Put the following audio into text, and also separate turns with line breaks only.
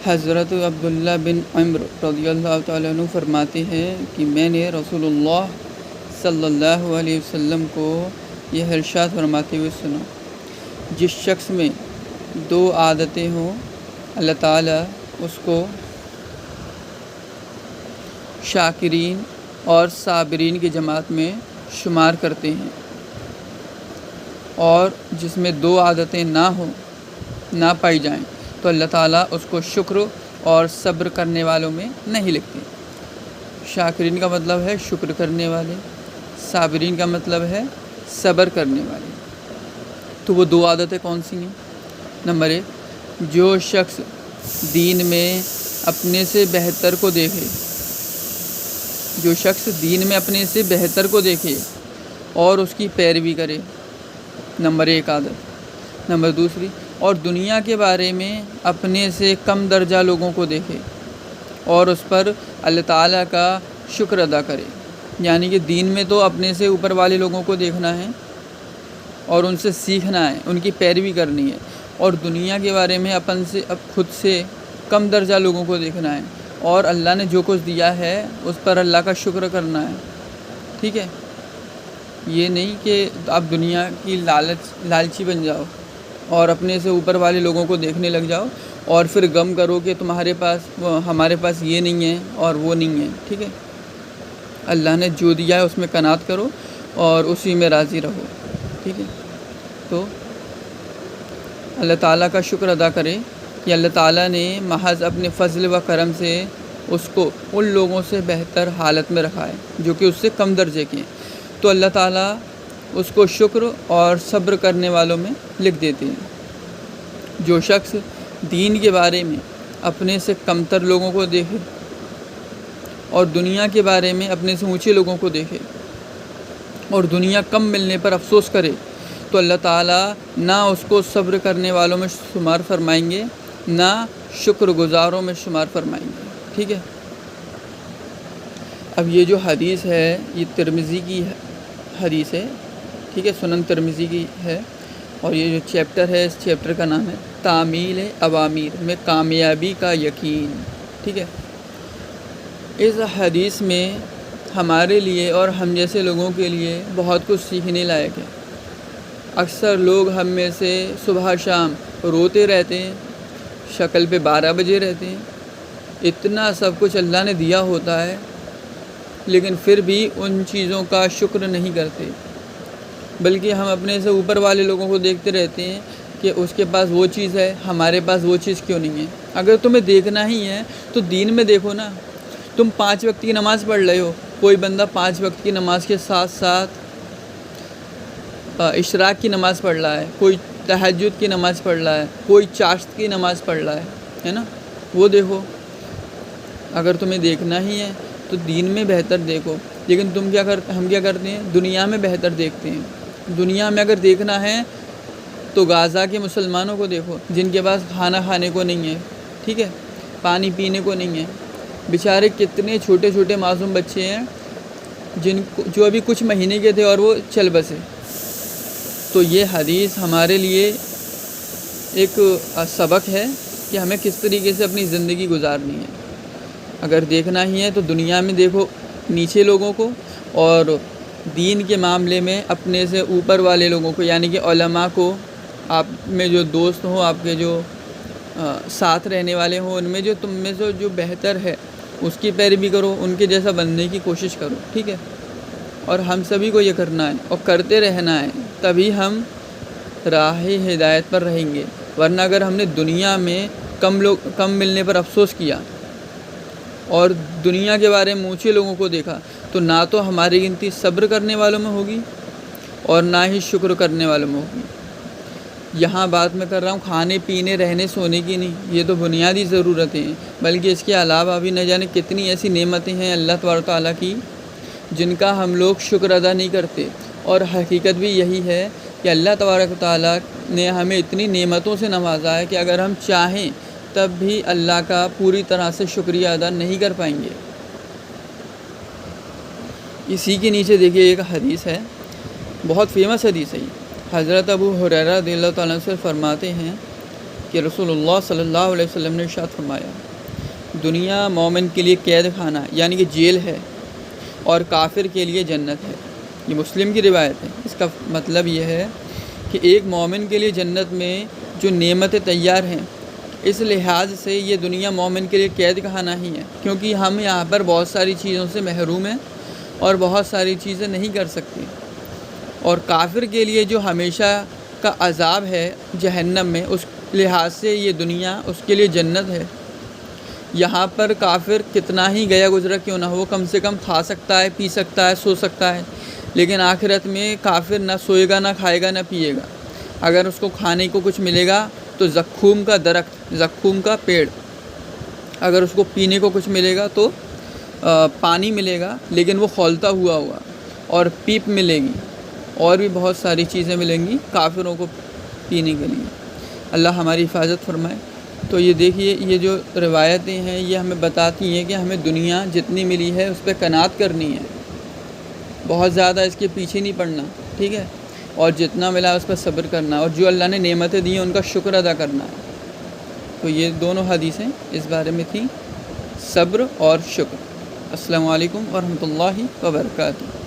حضرت عبداللہ بن عمر رضی اللہ تعالیٰ عنہ فرماتے ہیں کہ میں نے رسول اللہ صلی اللہ علیہ وسلم کو یہ ارشاد فرماتے ہوئے سنا، جس شخص میں 2 عادتیں ہوں اللہ تعالیٰ اس کو شاکرین اور صابرین کی جماعت میں شمار کرتے ہیں، اور جس میں 2 عادتیں نہ پائی جائیں تو اللہ تعالیٰ اس کو شکر اور صبر کرنے والوں میں نہیں لکھتے۔ شاکرین کا مطلب ہے شکر کرنے والے، صابرین کا مطلب ہے صبر کرنے والے۔ تو وہ 2 عادتیں کون سی ہیں؟ نمبر 1، جو شخص دین میں اپنے سے بہتر کو دیکھے، جو شخص دین میں اپنے سے بہتر کو دیکھے اور اس کی پیروی کرے، نمبر 1 عادت۔ نمبر 2، اور دنیا کے بارے میں اپنے سے کم درجہ لوگوں کو دیکھے اور اس پر اللہ تعالیٰ کا شکر ادا کرے۔ یعنی کہ دین میں تو اپنے سے اوپر والے لوگوں کو دیکھنا ہے اور ان سے سیکھنا ہے، ان کی پیروی کرنی ہے، اور دنیا کے بارے میں خود سے کم درجہ لوگوں کو دیکھنا ہے، اور اللہ نے جو کچھ دیا ہے اس پر اللہ کا شکر کرنا ہے۔ ٹھیک ہے، یہ نہیں کہ آپ دنیا کی لالچی بن جاؤ اور اپنے سے اوپر والے لوگوں کو دیکھنے لگ جاؤ اور پھر غم کرو کہ ہمارے پاس یہ نہیں ہے اور وہ نہیں ہے۔ ٹھیک ہے، اللہ نے جو دیا ہے اس میں قناعت کرو اور اسی میں راضی رہو۔ ٹھیک ہے، تو اللہ تعالیٰ کا شکر ادا کرے کہ اللہ تعالیٰ نے محض اپنے فضل و کرم سے اس کو ان لوگوں سے بہتر حالت میں رکھا ہے جو کہ اس سے کم درجے کے ہیں، تو اللہ تعالیٰ اس کو شکر اور صبر کرنے والوں میں لکھ دیتے ہیں۔ جو شخص دین کے بارے میں اپنے سے کمتر لوگوں کو دیکھے اور دنیا کے بارے میں اپنے سے اونچے لوگوں کو دیکھے اور دنیا کم ملنے پر افسوس کرے، تو اللہ تعالیٰ نہ اس کو صبر کرنے والوں میں شمار فرمائیں گے، نہ شکر گزاروں میں شمار فرمائیں گے۔ ٹھیک ہے، اب یہ جو حدیث ہے یہ ترمذی کی حدیث ہے۔ ٹھیک ہے، سنن ترمذی کی ہے، اور یہ جو چیپٹر ہے اس چیپٹر کا نام ہے تعمیل اوامر میں کامیابی کا یقین۔ ٹھیک ہے، اس حدیث میں ہمارے لیے اور ہم جیسے لوگوں کے لیے بہت کچھ سیکھنے لائق ہے۔ اکثر لوگ ہم میں سے صبح شام روتے رہتے ہیں، شکل پہ 12 بجے رہتے ہیں، اتنا سب کچھ اللہ نے دیا ہوتا ہے لیکن پھر بھی ان چیزوں کا شکر نہیں کرتے، بلکہ ہم اپنے سے اوپر والے لوگوں کو دیکھتے رہتے ہیں کہ اس کے پاس وہ چیز ہے، ہمارے پاس وہ چیز کیوں نہیں ہے۔ اگر تمہیں دیکھنا ہی ہے تو دین میں دیکھو نا۔ تم 5 وقت کی نماز پڑھ رہے ہو، کوئی بندہ 5 وقت کی نماز کے ساتھ ساتھ اشراق کی نماز پڑھ رہا ہے، کوئی تہجد کی نماز پڑھ رہا ہے، کوئی چاشت کی نماز پڑھ رہا ہے نا، وہ دیکھو۔ اگر تمہیں دیکھنا ہی ہے تو دین میں بہتر دیکھو، لیکن ہم کیا کرتے ہیں؟ دنیا میں بہتر دیکھتے ہیں۔ دنیا میں اگر دیکھنا ہے تو غزہ کے مسلمانوں کو دیکھو جن کے پاس کھانا کھانے کو نہیں ہے، ٹھیک ہے، پانی پینے کو نہیں ہے۔ بیچارے کتنے چھوٹے چھوٹے معصوم بچے ہیں جو ابھی کچھ مہینے کے تھے اور وہ چل بسے۔ تو یہ حدیث ہمارے لیے ایک سبق ہے کہ ہمیں کس طریقے سے اپنی زندگی گزارنی ہے۔ اگر دیکھنا ہی ہے تو دنیا میں دیکھو نیچے لوگوں کو، اور دین کے معاملے میں اپنے سے اوپر والے لوگوں کو، یعنی کہ علماء کو، آپ میں جو دوست ہوں، آپ کے جو ساتھ رہنے والے ہوں، ان میں جو تم میں سے جو بہتر ہے اس کی پیروی کرو، ان کے جیسا بننے کی کوشش کرو، ٹھیک ہے۔ اور ہم سبھی کو یہ کرنا ہے اور کرتے رہنا ہے، تبھی ہم راہ ہدایت پر رہیں گے۔ ورنہ اگر ہم نے دنیا میں کم ملنے پر افسوس کیا اور دنیا کے بارے میں اونچے لوگوں کو دیکھا تو نہ تو ہماری گنتی صبر کرنے والوں میں ہوگی اور نہ ہی شکر کرنے والوں میں ہوگی۔ یہاں بات میں کر رہا ہوں کھانے پینے رہنے سونے کی نہیں، یہ تو بنیادی ضرورتیں ہیں، بلکہ اس کے علاوہ بھی نہ جانے کتنی ایسی نعمتیں ہیں اللہ تبارک و تعالیٰ کی جن کا ہم لوگ شکر ادا نہیں کرتے۔ اور حقیقت بھی یہی ہے کہ اللہ تبارک و تعالیٰ نے ہمیں اتنی نعمتوں سے نوازا ہے کہ اگر ہم چاہیں تب بھی اللہ کا پوری طرح سے شکریہ ادا نہیں کر پائیں گے۔ اسی کے نیچے دیکھیے ایک حدیث ہے، بہت فیمس حدیث ہے۔ حضرت ابو ہریرہ رضی اللہ تعالیٰ سے فرماتے ہیں کہ رسول اللہ صلی اللہ علیہ وسلم نے ارشاد فرمایا دنیا مومن کے لیے قید خانہ یعنی کہ جیل ہے اور کافر کے لیے جنت ہے۔ یہ مسلم کی روایت ہے۔ اس کا مطلب یہ ہے کہ ایک مومن کے لیے جنت میں جو نعمتیں تیار ہیں، اس لحاظ سے یہ دنیا مومن کے لیے قید خانہ ہی ہے، کیونکہ ہم یہاں پر بہت ساری چیزوں سے محروم ہیں اور بہت ساری چیزیں نہیں کر سکتے۔ اور کافر کے لیے جو ہمیشہ کا عذاب ہے جہنم میں، اس لحاظ سے یہ دنیا اس کے لیے جنت ہے۔ یہاں پر کافر کتنا ہی گیا گزرا کیوں نہ ہو، کم سے کم کھا سکتا ہے، پی سکتا ہے، سو سکتا ہے، لیکن آخرت میں کافر نہ سوئے گا، نہ کھائے گا، نہ پیے گا۔ اگر اس کو کھانے کو کچھ ملے گا تو زقوم کا درخت، زقوم کا پیڑ، اگر اس کو پینے کو کچھ ملے گا تو پانی ملے گا لیکن وہ کھولتا ہوا ہوگا، اور پیپ ملے گی، اور بھی بہت ساری چیزیں ملیں گی کافروں کو پینے کے لیے۔ اللہ ہماری حفاظت فرمائے۔ تو یہ دیکھیے، یہ جو روایتیں ہیں یہ ہمیں بتاتی ہیں کہ ہمیں دنیا جتنی ملی ہے اس پہ قناعت کرنی ہے، بہت زیادہ اس کے پیچھے نہیں پڑنا، ٹھیک ہے، اور جتنا ملا اس پر صبر کرنا، اور جو اللہ نے نعمتیں دی ہیں ان کا شکر ادا کرنا ہے۔ تو یہ دونوں حدیثیں اس بارے میں تھیں، صبر اور شکر۔ السلام علیکم ورحمۃ اللہ وبرکاتہ۔